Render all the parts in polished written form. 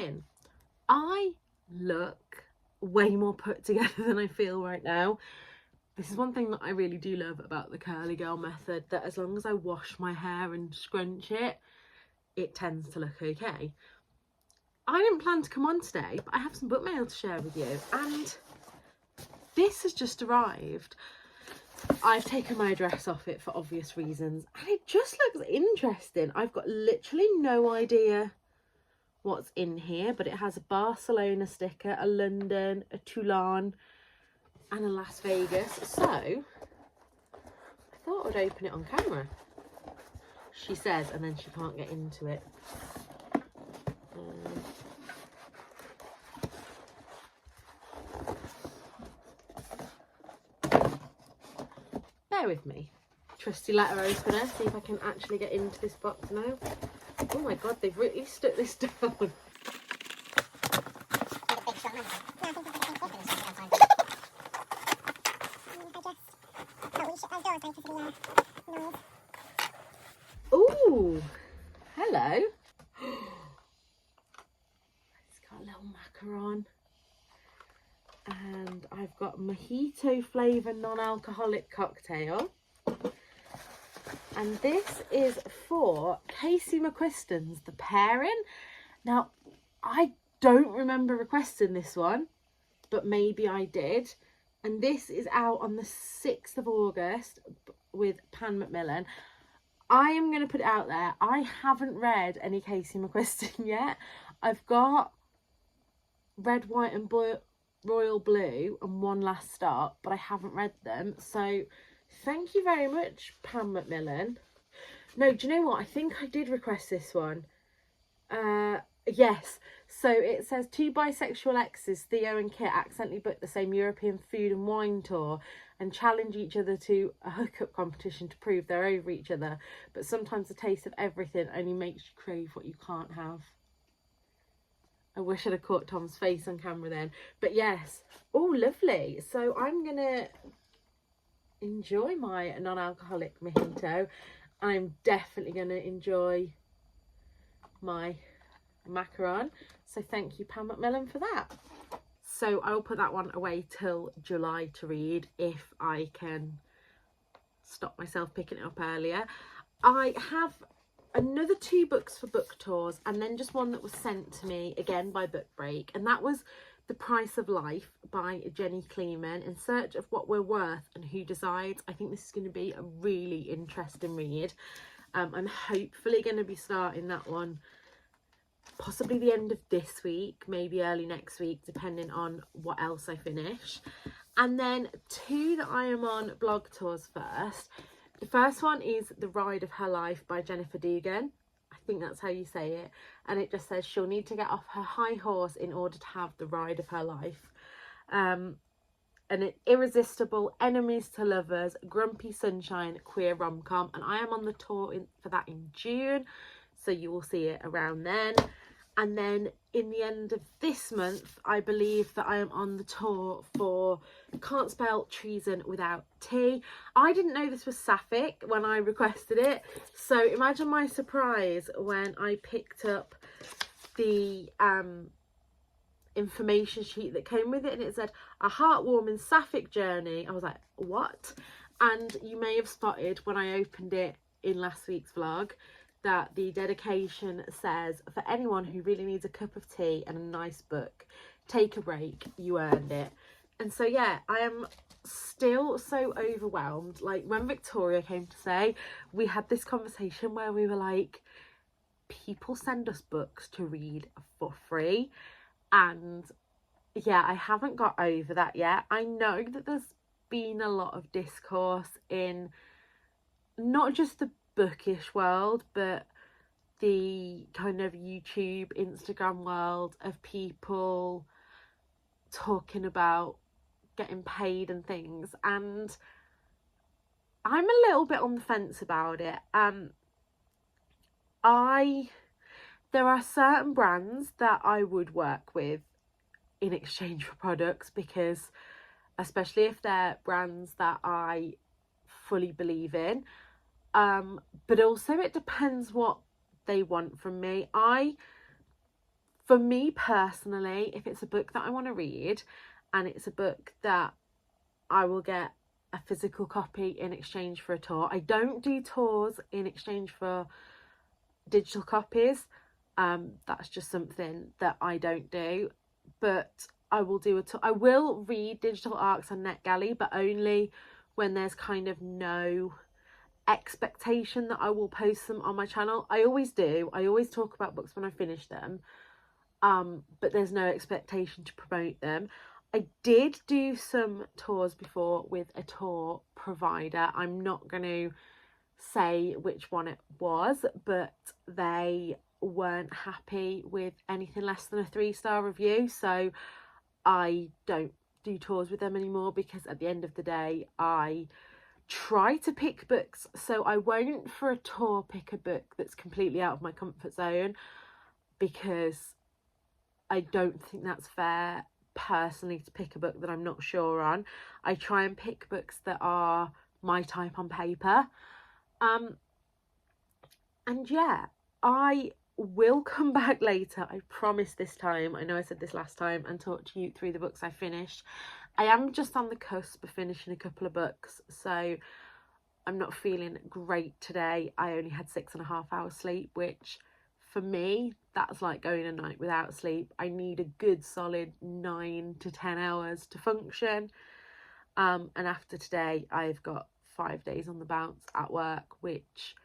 in. I look way more put together than I feel right now. This is one thing that I really do love about the curly girl method, that as long as I wash my hair and scrunch it, it tends to look okay. I didn't plan to come on today, but I have some book mail to share with you, and this has just arrived. I've taken my address off it for obvious reasons, and it just looks interesting. I've got literally no idea what's in here, but it has a Barcelona sticker, a London, a Toulon, and a Las Vegas. So I thought I'd open it on camera, she says, and then she can't get into it. Bear with me. Trusty letter opener, see if I can actually get into this box now. Oh my god, they've really stuck this down. Ooh, hello. It's got a little macaron. And I've got mojito flavour non-alcoholic cocktail. And this is for Casey McQuiston's The Pairing. Now, I don't remember requesting this one, but maybe I did. And this is out on the 6th of August with Pan Macmillan. I am going to put it out there. I haven't read any Casey McQuiston yet. I've got Red, White and Royal Blue and One Last Stop, but I haven't read them. So thank you very much, Pan Macmillan. No, do you know what? I think I did request this one. Yes. So it says, two bisexual exes, Theo and Kit, accidentally booked the same European food and wine tour and challenge each other to a hookup competition to prove they're over each other. But sometimes the taste of everything only makes you crave what you can't have. I wish I'd have caught Tom's face on camera then. But yes. Oh, lovely. So I'm going to enjoy my non-alcoholic mojito. I'm definitely going to enjoy my macaron. So thank you, Pan Macmillan, for that. So I'll put that one away till July to read, if I can stop myself picking it up earlier. I have another 2 books for book tours, and then just one that was sent to me again by Book Break, and that was The Price of Life by Jenny Kleeman, In Search of What We're Worth and Who Decides. I think this is going to be a really interesting read. I'm hopefully going to be starting that one possibly the end of this week, maybe early next week, depending on what else I finish. And then 2 that I am on blog tours first. The first one is The Ride of Her Life by Jenifer Dugan. I think that's how you say it. And it just says she'll need to get off her high horse in order to have the ride of her life. An irresistible, enemies to lovers, grumpy sunshine, queer rom-com. And I am on the tour for that in June. So you will see it around then. And then in the end of this month, I believe that I am on the tour for Can't Spell Treason Without T. I didn't know this was sapphic when I requested it. So imagine my surprise when I picked up the information sheet that came with it, and it said a heartwarming sapphic journey. I was like, what? And you may have spotted when I opened it in last week's vlog that the dedication says, for anyone who really needs a cup of tea and a nice book, take a break, you earned it. And so yeah, I am still so overwhelmed. Like when Victoria came to say, we had this conversation where we were like, people send us books to read for free, and yeah, I haven't got over that yet. I know that there's been a lot of discourse in not just the bookish world, but the kind of YouTube, Instagram world of people talking about getting paid and things, and I'm a little bit on the fence about it. There are certain brands that I would work with in exchange for products, because especially if they're brands that I fully believe in. But also it depends what they want from me. I For me personally, if it's a book that I want to read and it's a book that I will get a physical copy in exchange for a tour. I don't do tours in exchange for digital copies. That's just something that I don't do. But I will do a tour. I will read digital arcs on NetGalley, but only when there's kind of no expectation that I will post them on my channel. I always do. I always talk about books when I finish them. But there's no expectation to promote them. I did do some tours before with a tour provider. I'm not going to say which one it was, but they weren't happy with anything less than a 3-star review. So I don't do tours with them anymore, because at the end of the day, I try to pick books. So I won't for a tour pick a book that's completely out of my comfort zone, because I don't think that's fair personally to pick a book that I'm not sure on. I try and pick books that are my type on paper. And yeah, I will come back later, I promise this time. I know I said this last time, and talk to you through the books I finished. I am just on the cusp of finishing a couple of books, so I'm not feeling great today. I only had 6.5 hours sleep, which for me, that's like going a night without sleep. I need a good solid 9 to 10 hours to function. And after today, I've got 5 days on the bounce at work, which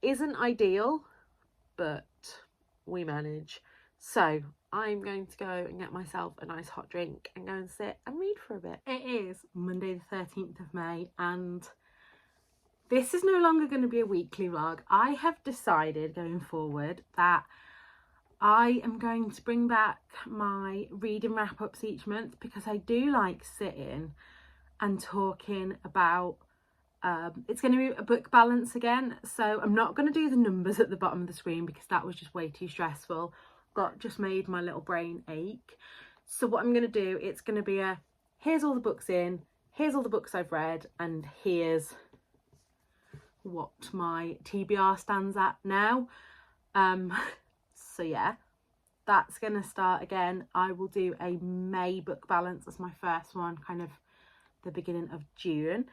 isn't ideal, but we manage. So I'm going to go and get myself a nice hot drink and go and sit and read for a bit. It is Monday the 13th of May, and this is no longer going to be a weekly vlog. I have decided going forward that I am going to bring back my reading wrap-ups each month, because I do like sitting and talking about, it's going to be a book balance again. So I'm not going to do the numbers at the bottom of the screen, because that was just way too stressful. That just made my little brain ache. So what I'm going to do, it's going to be a, here's all the books in, here's all the books I've read, and here's what my TBR stands at now. So yeah, that's gonna start again. I will do a May book balance as my first one, kind of the beginning of June.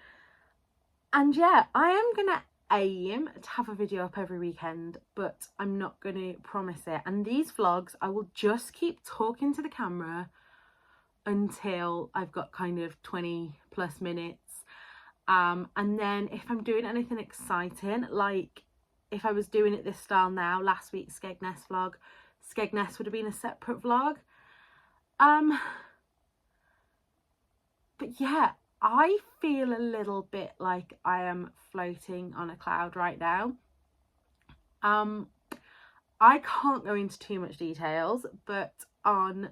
And yeah, I am gonna aim to have a video up every weekend, but I'm not gonna promise it. And these vlogs, I will just keep talking to the camera until I've got kind of 20 plus minutes. And then if I'm doing anything exciting, like if I was doing it this style now, last week's Skegness vlog, Skegness would have been a separate vlog. But yeah, I feel a little bit like I am floating on a cloud right now. I can't go into too much details, but on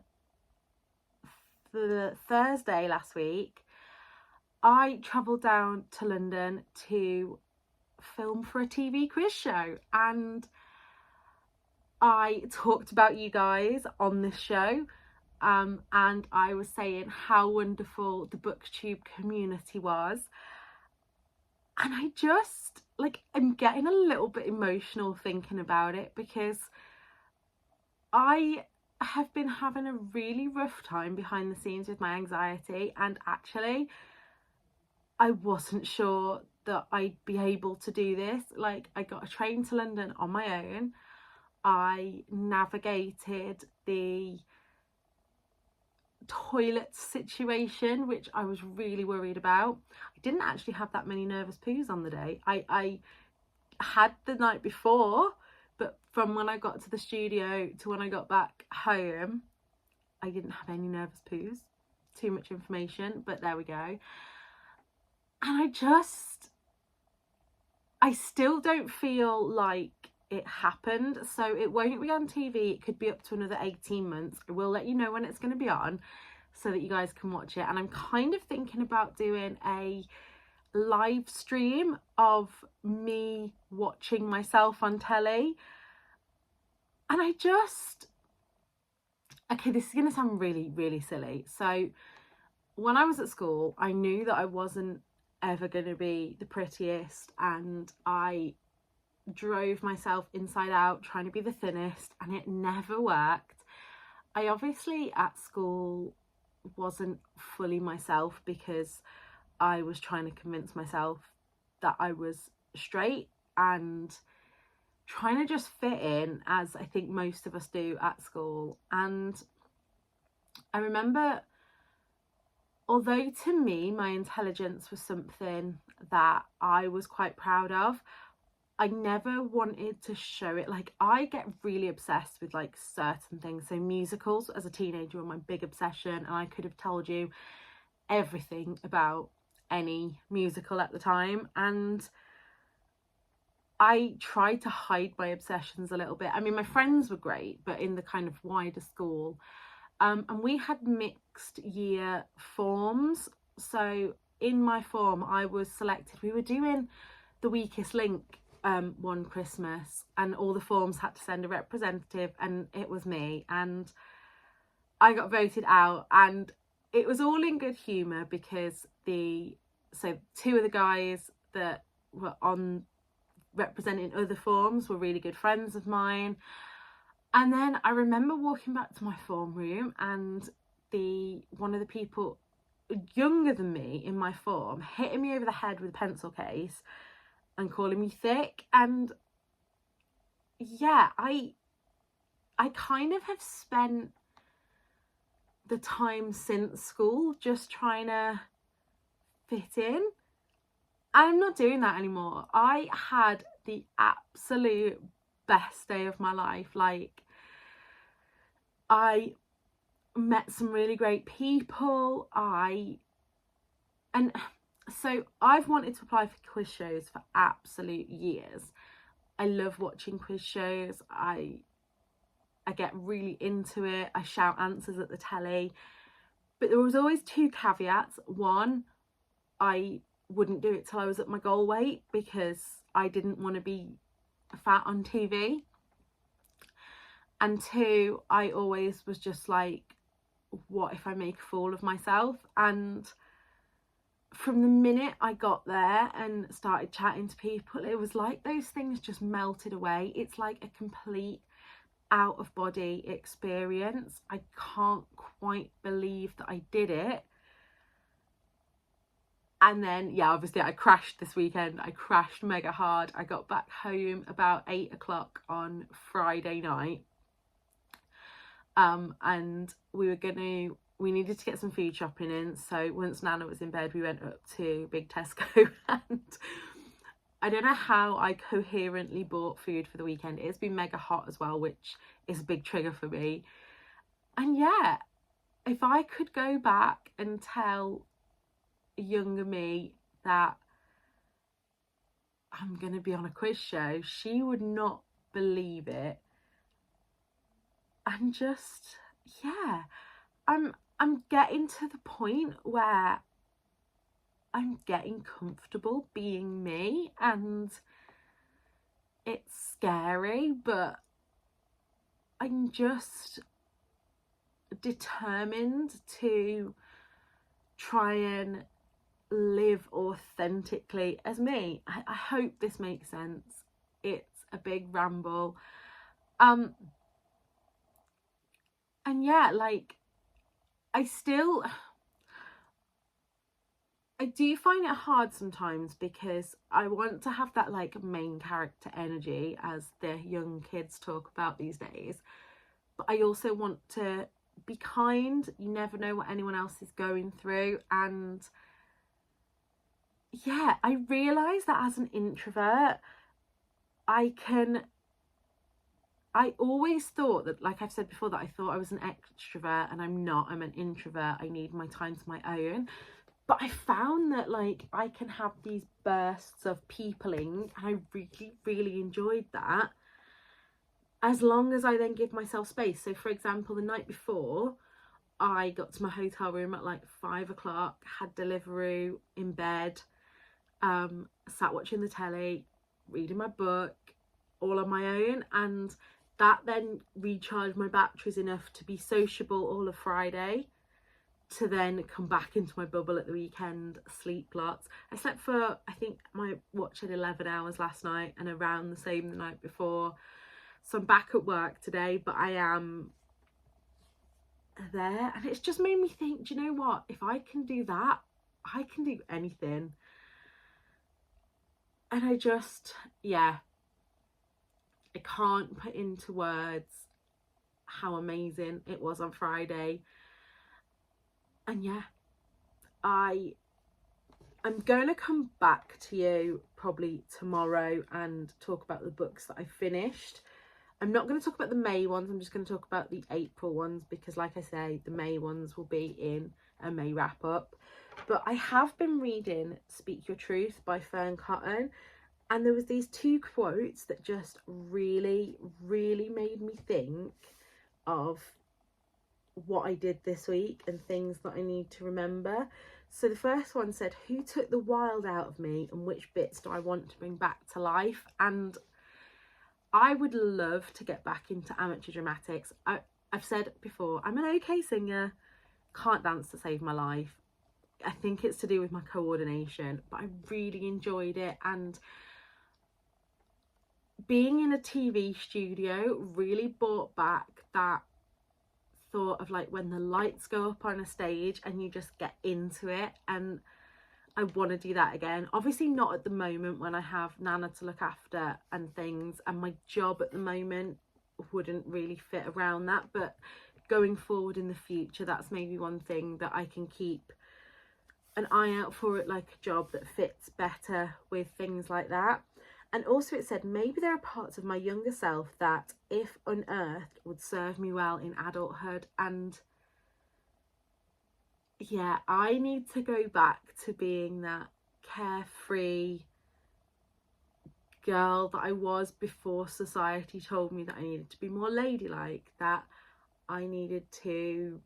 the Thursday last week, I travelled down to London to film for a TV quiz show, and I talked about you guys on this show, and I was saying how wonderful the BookTube community was, and I just, like, I'm getting a little bit emotional thinking about it, because I have been having a really rough time behind the scenes with my anxiety, and actually I wasn't sure that I'd be able to do this. Like, I got a train to London on my own. I navigated the toilet situation, which I was really worried about. I didn't actually have that many nervous poos on the day. I had the night before, but from when I got to the studio to when I got back home, I didn't have any nervous poos. Too much information, but there we go. And I still don't feel like it happened. So it won't be on TV. It could be up to another 18 months. I will let you know when it's going to be on so that you guys can watch it. And I'm kind of thinking about doing a live stream of me watching myself on telly. And okay, this is going to sound really, really silly. So when I was at school, I knew that I wasn't ever going to be the prettiest, and I drove myself inside out trying to be the thinnest, and it never worked. I obviously at school wasn't fully myself because I was trying to convince myself that I was straight and trying to just fit in, as I think most of us do at school. And I remember, although to me my intelligence was something that I was quite proud of, I never wanted to show it. Like, I get really obsessed with like certain things. So musicals as a teenager were my big obsession, and I could have told you everything about any musical at the time. And I tried to hide my obsessions a little bit. I mean, my friends were great, but in the kind of wider school. And we had mixed year forms. So in my form, I was selected. We were doing The Weakest Link one Christmas, and all the forms had to send a representative, and it was me. And I got voted out, and it was all in good humour because two of the guys that were on representing other forms were really good friends of mine. And then I remember walking back to my form room, and one of the people younger than me in my form hitting me over the head with a pencil case and calling me thick. And yeah, I kind of have spent the time since school just trying to fit in. I'm not doing that anymore. I had the absolute best day of my life. Like, I met some really great people. So I've wanted to apply for quiz shows for absolute years. I love watching quiz shows. I get really into it. I shout answers at the telly. But there was always two caveats. One, I wouldn't do it till I was at my goal weight because I didn't want to be fat on TV. And two, I always was just like, what if I make a fool of myself? And from the minute I got there and started chatting to people, it was like those things just melted away. It's like a complete out of body experience. I can't quite believe that I did it. And then, yeah, obviously I crashed this weekend. I crashed mega hard. I got back home about 8 o'clock on Friday night. And we needed to get some food shopping in. So once Nana was in bed, we went up to Big Tesco, and I don't know how I coherently bought food for the weekend. It's been mega hot as well, which is a big trigger for me. And yeah, if I could go back and tell younger me that I'm going to be on a quiz show, she would not believe it. And just, yeah, I'm getting to the point where I'm getting comfortable being me, and it's scary, but I'm just determined to try and live authentically as me. I hope this makes sense. It's a big ramble. And yeah, like, I do find it hard sometimes because I want to have that like main character energy, as the young kids talk about these days. But I also want to be kind. You never know what anyone else is going through. And yeah, I realise that as an introvert, I always thought that, like I've said before, that I thought I was an extrovert, and I'm not. I'm an introvert. I need my time to my own. But I found that like I can have these bursts of peopling, and I really, really enjoyed that, as long as I then give myself space. So for example, the night before, I got to my hotel room at like 5 o'clock, had Deliveroo in bed, sat watching the telly, reading my book, all on my own. And that then recharged my batteries enough to be sociable all of Friday, to then come back into my bubble at the weekend, sleep lots. I slept for, I think my watch had 11 hours last night, and around the same the night before. So I'm back at work today, but I am there, and it's just made me think, do you know what, if I can do that, I can do anything. And I just, yeah, I can't put into words how amazing it was on Friday. And yeah, I'm going to come back to you probably tomorrow and talk about the books that I finished. I'm not going to talk about the May ones, I'm just going to talk about the April ones, because like I say, the May ones will be in a May wrap up. But I have been reading Speak Your Truth by Fearne Cotton, and there was these 2 quotes that just really, really made me think of what I did this week and things that I need to remember. So the first one said, "Who took the wild out of me, and which bits do I want to bring back to life?" And I would love to get back into amateur dramatics. I've said before, I'm an okay singer, can't dance to save my life. I think it's to do with my coordination, but I really enjoyed it. And being in a TV studio really brought back that thought of like when the lights go up on a stage and you just get into it, and I want to do that again. Obviously not at the moment when I have Nana to look after and things, and my job at the moment wouldn't really fit around that, but going forward in the future, that's maybe one thing that I can keep an eye out for, it like a job that fits better with things like that. And also it said maybe there are parts of my younger self that, if unearthed, would serve me well in adulthood. And yeah, I need to go back to being that carefree girl that I was before society told me that I needed to be more ladylike, that I needed to...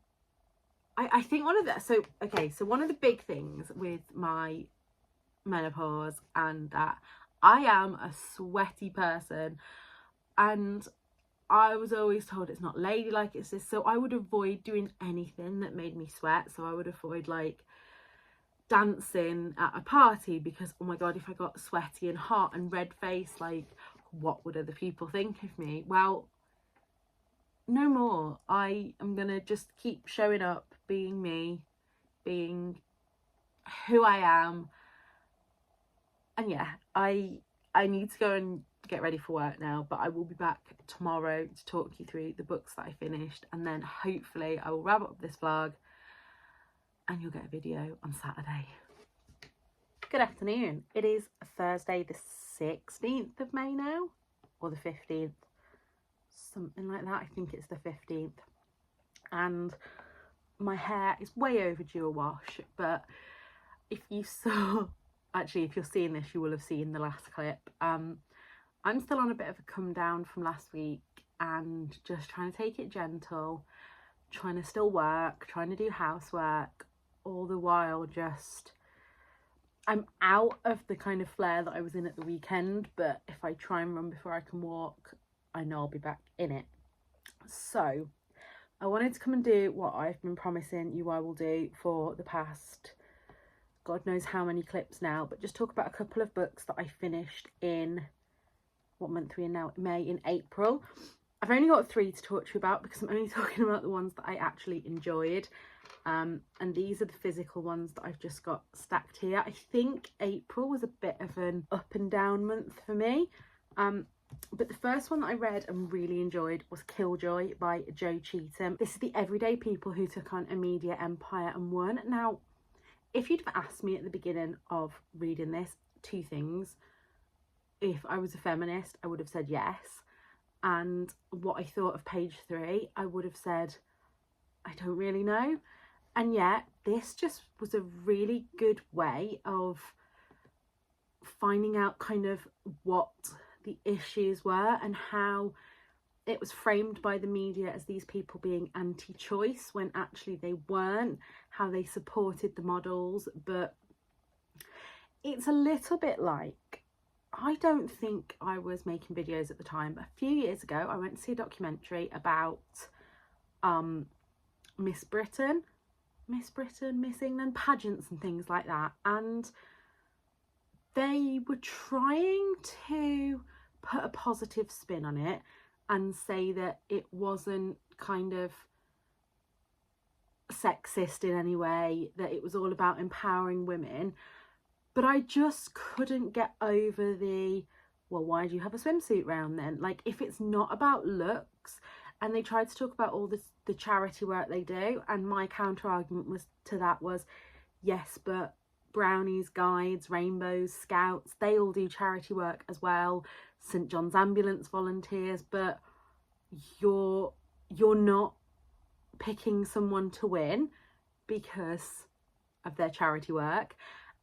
I think one of the... So one of the big things with my menopause, and that I am a sweaty person, and I was always told it's not ladylike, it's this. So I would avoid doing anything that made me sweat. So I would avoid like dancing at a party, because oh my god, if I got sweaty and hot and red faced, like what would other people think of me? Well, no more. I am gonna just keep showing up, being me, being who I am. And yeah, I need to go and get ready for work now, but I will be back tomorrow to talk you through the books that I finished, and then hopefully I will wrap up this vlog and you'll get a video on Saturday. Good afternoon. It is Thursday the 16th of May now, or the 15th, something like that. I think it's the 15th, and my hair is way overdue a wash. But if you saw, actually if you're seeing this, you will have seen the last clip. I'm still on a bit of a come down from last week, and just trying to take it gentle, trying to still work, trying to do housework, all the while just... I'm out of the kind of flare that I was in at the weekend, but if I try and run before I can walk, I know I'll be back in it. So I wanted to come and do what I've been promising you I will do for the past God knows how many clips now, but just talk about a couple of books that I finished in... what month are we in now? May, in April. I've only got 3 to talk to you about, because I'm only talking about the ones that I actually enjoyed. And these are the physical ones that I've just got stacked here. I think April was a bit of an up and down month for me. But the first one that I read and really enjoyed was Killjoy by Jo Cheetham. This is the everyday people who took on a media empire and won. Now, if you'd have asked me at the beginning of reading this, 2 things. If I was a feminist, I would have said yes. And what I thought of page 3, I would have said, I don't really know. And yet, this just was a really good way of finding out kind of what the issues were, and how it was framed by the media as these people being anti-choice when actually they weren't, how they supported the models. But it's a little bit like... I don't think I was making videos at the time, but a few years ago I went to see a documentary about Miss England pageants and things like that, and they were trying to put a positive spin on it and say that it wasn't kind of sexist in any way, that it was all about empowering women. But I just couldn't get over the, well, why do you have a swimsuit round then? Like, if it's not about looks. And they tried to talk about all the charity work they do, and my counter argument was yes, but brownies, guides, rainbows, scouts, they all do charity work as well. St John's ambulance volunteers, but you're not picking someone to win because of their charity work.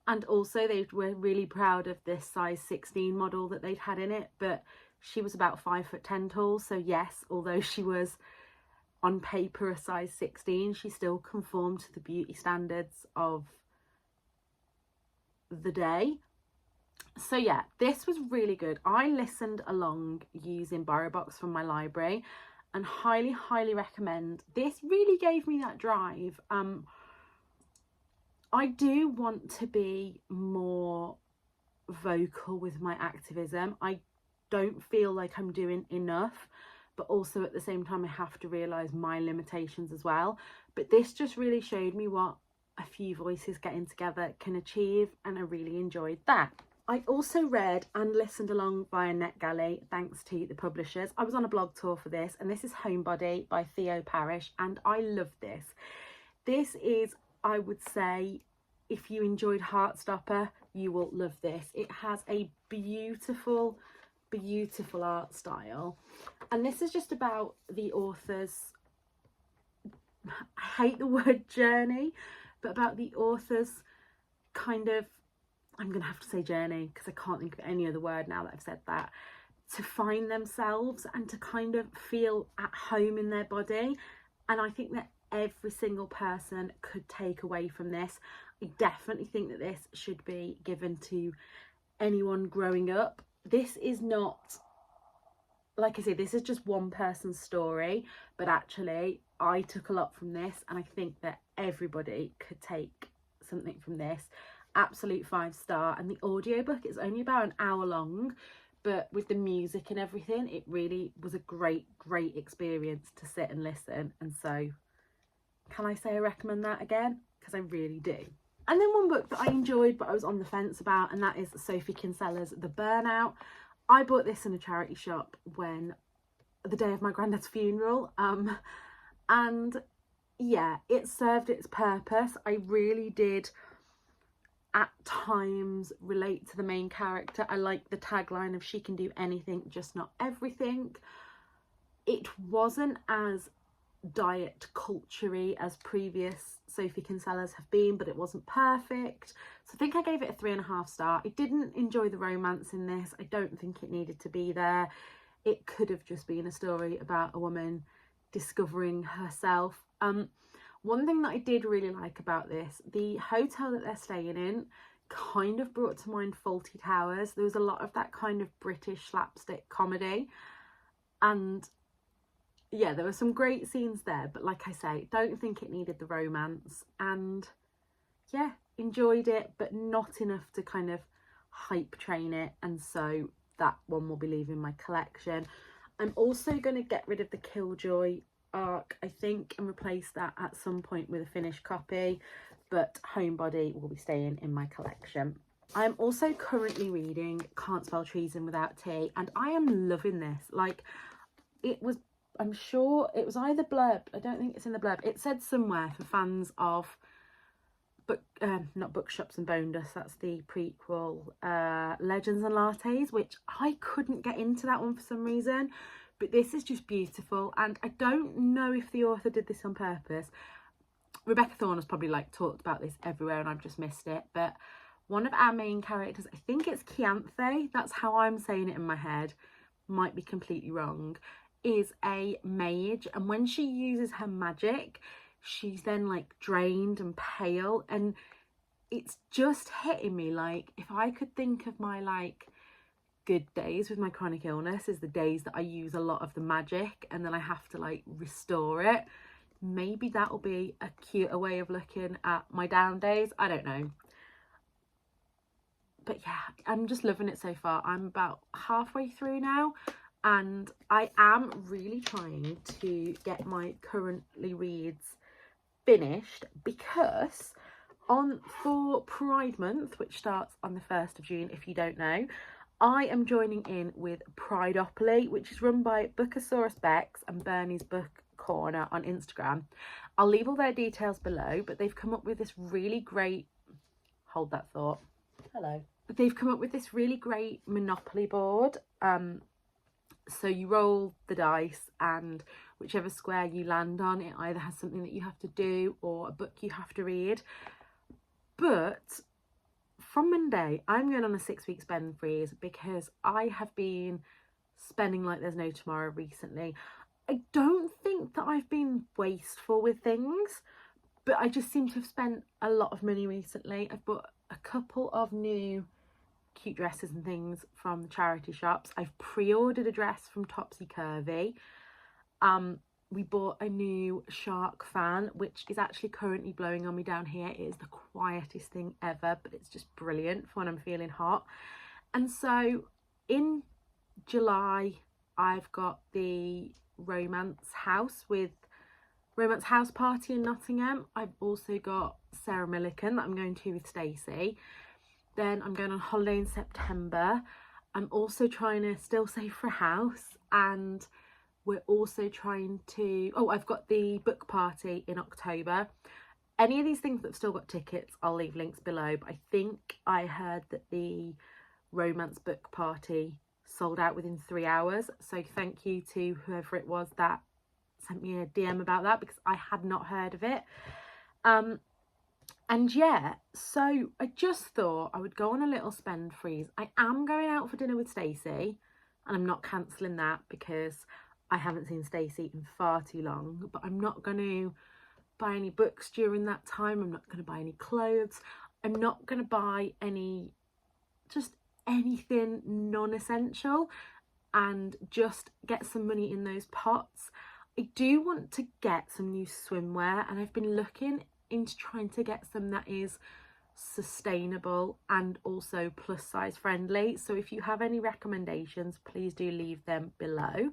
And also they were really proud of this size 16 model that they'd had in it, but she was about 5'10" tall. So yes, although she was on paper a size 16, she still conformed to the beauty standards of the day. So yeah, this was really good. I listened along using BorrowBox from my library and highly recommend. This really gave me that drive. I do want to be more vocal with my activism. I don't feel like I'm doing enough, but also at the same time I have to realise my limitations as well. But this just really showed me what a few voices getting together can achieve, and I really enjoyed that. I also read and listened along via NetGalley, thanks to the publishers. I was on a blog tour for this, and this is Homebody by Theo Parrish, and I love this. This is, I would say, if you enjoyed Heartstopper, you will love this. It has a beautiful art style, and this is just about the author's, I hate the word journey, but about the author's kind of, I'm gonna have to say journey because I can't think of any other word now that I've said that, to find themselves and to kind of feel at home in their body. And I think that every single person could take away from this. I definitely think that this should be given to anyone growing up. This is not, like I say, this is just one person's story, but actually I took a lot from this, and I think that everybody could take something from this. Absolute 5-star. And the audiobook is only about an hour long, but with the music and everything, it really was a great experience to sit and listen. And so, can I say I recommend that again? Because I really do. And then one book that I enjoyed but I was on the fence about, and that is Sophie Kinsella's The Burnout. I bought this in a charity shop when the day of my granddad's funeral, and yeah, it served its purpose. I really did at times relate to the main character. I like the tagline of she can do anything, just not everything. It wasn't as diet culture-y as previous Sophie Kinsellas have been, but it wasn't perfect. So I think I gave it a 3.5 star. I didn't enjoy the romance in this. I don't think it needed to be there. It could have just been a story about a woman discovering herself. One thing that I did really like about this, the hotel that they're staying in kind of brought to mind Fawlty Towers. There was a lot of that kind of British slapstick comedy, and yeah, there were some great scenes there, but like I say, don't think it needed the romance. And yeah, enjoyed it, but not enough to kind of hype train it, and so that one will be leaving my collection. I'm also going to get rid of the Killjoy arc, I think, and replace that at some point with a finished copy, but Homebody will be staying in my collection. I'm also currently reading Can't Spell Treason Without T, and I am loving this. Like, it was, I'm sure it was either blurb, I don't think it's in the blurb, it said somewhere for fans of not Bookshops and Bone Dust, that's the prequel, Legends and Lattes, which I couldn't get into that one for some reason, but this is just beautiful. And I don't know if the author did this on purpose. Rebecca Thorne has probably like talked about this everywhere and I've just missed it, but one of our main characters, I think it's Cant, that's how I'm saying it in my head, might be completely wrong, is a mage, and when she uses her magic, she's then like drained and pale, and it's just hitting me like, if I could think of my like good days with my chronic illness is the days that I use a lot of the magic and then I have to like restore it, maybe that'll be a cuter way of looking at my down days. I don't know, but yeah, I'm just loving it so far. I'm about halfway through now, and I am really trying to get my currently reads finished because for Pride Month, which starts on the 1st of June, if you don't know, I am joining in with Prideopoly, which is run by Bookasaurus Bex and Bernie's Book Corner on Instagram. I'll leave all their details below, but they've come up with this really great, hold that thought, hello. They've come up with this really great Monopoly board. So you roll the dice, and whichever square you land on, it either has something that you have to do or a book you have to read. But from Monday, I'm going on a 6-week spend freeze because I have been spending like there's no tomorrow recently. I don't think that I've been wasteful with things, but I just seem to have spent a lot of money recently. I've bought a couple of new cute dresses and things from the charity shops. I've pre-ordered a dress from Topsy Curvy. We bought a new shark fan, which is actually currently blowing on me down here. It is the quietest thing ever, but it's just brilliant for when I'm feeling hot. And so in July, I've got the Romance House Party in Nottingham. I've also got Sarah Millican that I'm going to with Stacey. Then I'm going on holiday in September. I'm also trying to still save for a house, and we're also trying to, I've got the book party in October. Any of these things that have still got tickets, I'll leave links below, but I think I heard that the romance book party sold out within 3 hours. So thank you to whoever it was that sent me a DM about that, because I had not heard of it. And yeah, so I just thought I would go on a little spend freeze. I am going out for dinner with Stacey, and I'm not cancelling that because I haven't seen Stacey in far too long. But I'm not going to buy any books during that time. I'm not going to buy any clothes. I'm not going to buy anything non-essential, and just get some money in those pots. I do want to get some new swimwear, and I've been looking into trying to get some that is sustainable and also plus size friendly. So if you have any recommendations, please do leave them below.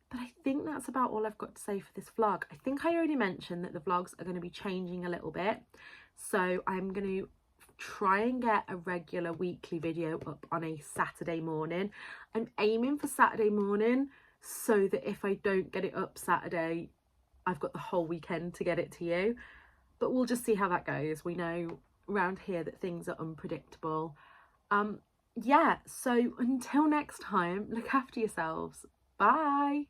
But I think that's about all I've got to say for this vlog. I think I already mentioned that the vlogs are going to be changing a little bit, so I'm going to try and get a regular weekly video up on a Saturday morning. I'm aiming for Saturday morning so that if I don't get it up Saturday, I've got the whole weekend to get it to you. But we'll just see how that goes. We know around here that things are unpredictable. Yeah, so until next time, look after yourselves. Bye.